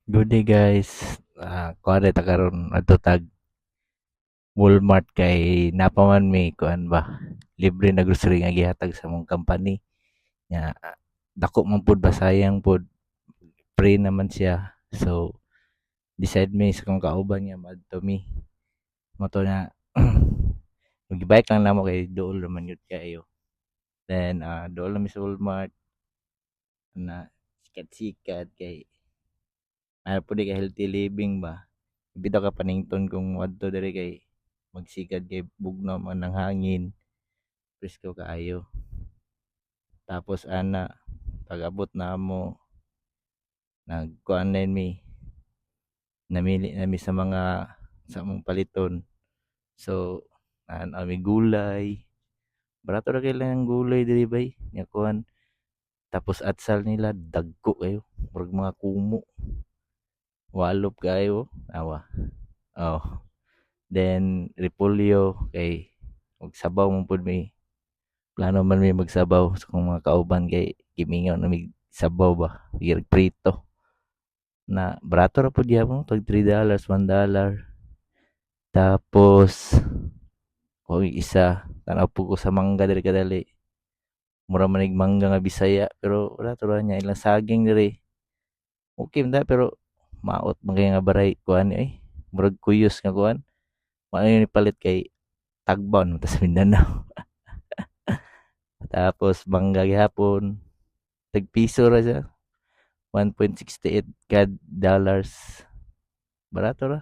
Good day guys. Kuwari ta karon adto tag Walmart kay napaman mi kuan ba. Libre na grocery nga gihatag sa mong company. Nya dako man pud ba sayang pud free naman siya. So decide mi sa kong kauban nga maadto mi. Moto na mag-bike lang namo kay duol naman yun kayo. Then duol na mi sa Walmart na sikat-sikat kay ano pud kay healthy living ba. Bitaw ka panington kung adto diri kay magsikad kay bugnaw man ng hangin, presko kaayo. Tapos ana, pag-abot namo nagkuan din mi, namili na mi sa mga sa among paliton. So, may gulay, barato ra kay lang ang gulay diri bay, nga kuan. Tapos atsal nila dagko kayo, murag mga kumo, walop kayo, awa. Oh, then repolyo kay magsabaw mo pud may plano man may magsabaw sa kung mga kauban kay gimingaw na mig sabaw ba, prito. Na barato ra pud gyapon tag $3, $1. Tapos o isa tanaw po ko sa mangga diri kadali. Mura manig mangga nga Bisaya pero wala to ra niya ilang saging diri. Okay man pero maot man kay nga baray kuan eh. Murag kuyos nga kuan. Mao ni palit kay tagbaw ta sa Mindanao. Tapos mangga gyapon tag piso ra siya. 1.68 kad dollars. Barato ra.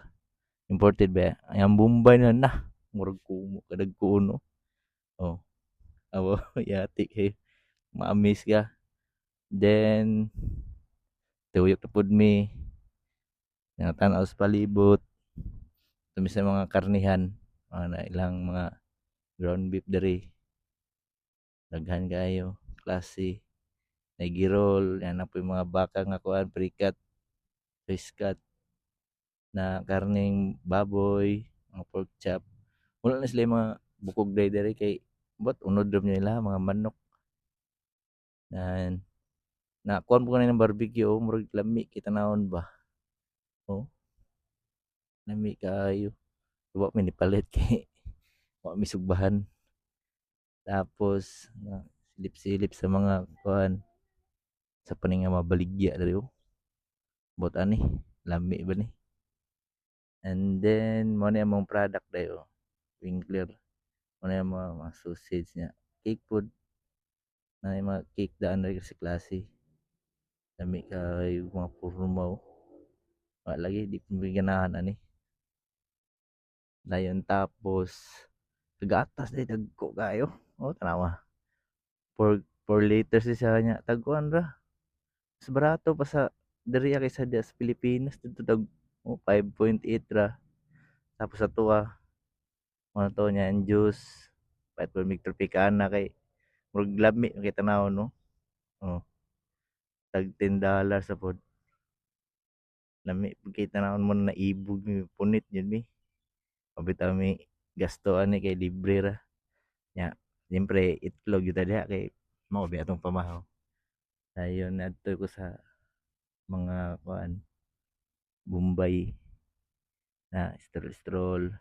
Imported ba? Ang Bombay na murag kumo kadag kuno. Oh, abo yati kay ma-amaze ka. Then tuyok na pud mi nga tan-aw sa palibot, tumi sa mga karnihan, mga na ilang mga ground beef diri, daghan kayo, klase, nagirol, yan na po yung mga baka nga kuan, prikat, priskat, na karning baboy, mga pork chop. Wala na sila yung mga bukog diri kay but unod ram nila mga manok. Yan. Na kuan po kanina ng barbecue, oh, murag lami kita naon ba. Oh, lami kayo. Wa mi nipalit kay wa mi sugbahan. Tapos silip-silip sa mga kuan sa paning nga mabaligya dali oh. Bot ani, lami ba ni? And then mo na among product dayo. Winkler. Mo na mga sausage niya. Cake food na yung mga cake daan na sa klase. Lami kayo mga purmaw. Wala lagi di pambiganahan ani. Dayon tapos tagatas day dagko kayo. Oh, tanawa. 4 liters siya niya. Tagkuan ra. Mas barato pa sa diri kaysa sa Pilipinas dito tag 5.8 ra. Tapos sa tuwa ano to niya ang juice. Pait po mig Tropicana kay murag lami makita na no. Oh, tag $10 sa pod. Lami kita na mo na ibog mi punit yun mi. Pabitaw mi gasto ani kay libre ra. Nya, siyempre itlog yun diha kay mao bi atong pamahaw. Dayon adto ko sa mga kuan Bombay na stroll-stroll.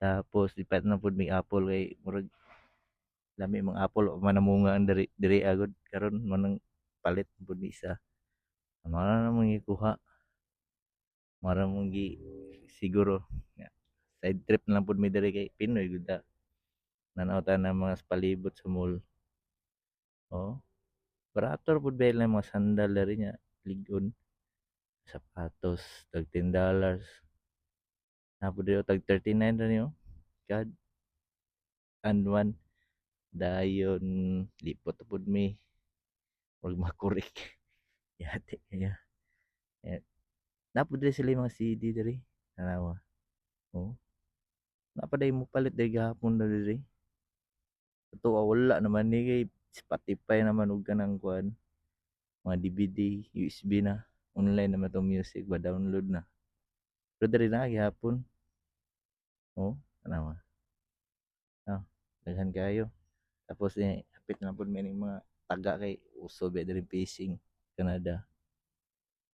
Tapos lipat na pud may apple kay murag lami mga apple o manamunga ang diri agad karon manang palit pud ni isa. Mara na mong gikuha, mara mong gi siguro nga, side trip na lang pud mi diri kay Pinoy gud ta. Nanaw ta ng mga palibot sa mall. Oh, barato ra pud bayad lang mga sandal diri nya lig-on. Sapatos tag $10. Napod diri tag 39 ra niyo. God and one dayon lipot na pud mi wag makurik. Yate kaya. Napod diri sila yung mga CD diri. Tanawa. Oh. Napaday mo palit diri gahapon na diri. Totoo wala naman ni kay Spotify naman ug kanang kuan mga DVD, USB na. Online naman tong music ba download na. Pero diri na gihapon. Oh, tanawa. Ah, daghan kayo. Tapos hapit na pud may mga taga kay uso ba diri fishing Canada.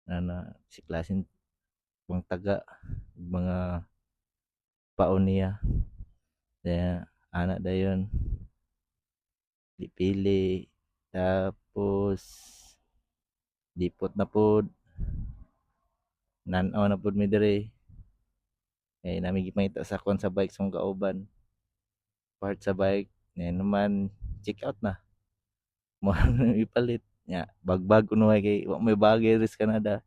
na si klaseng pang taga mga paon niya kaya anak dayon dipili tapos dipot na pod nan-aw na pod mi diri kay nami gipangita sa kon sa bike sa kauban part sa bike ngayon naman check out na mo ipalit nya bagbag kuno kay wa may bagay ris Canada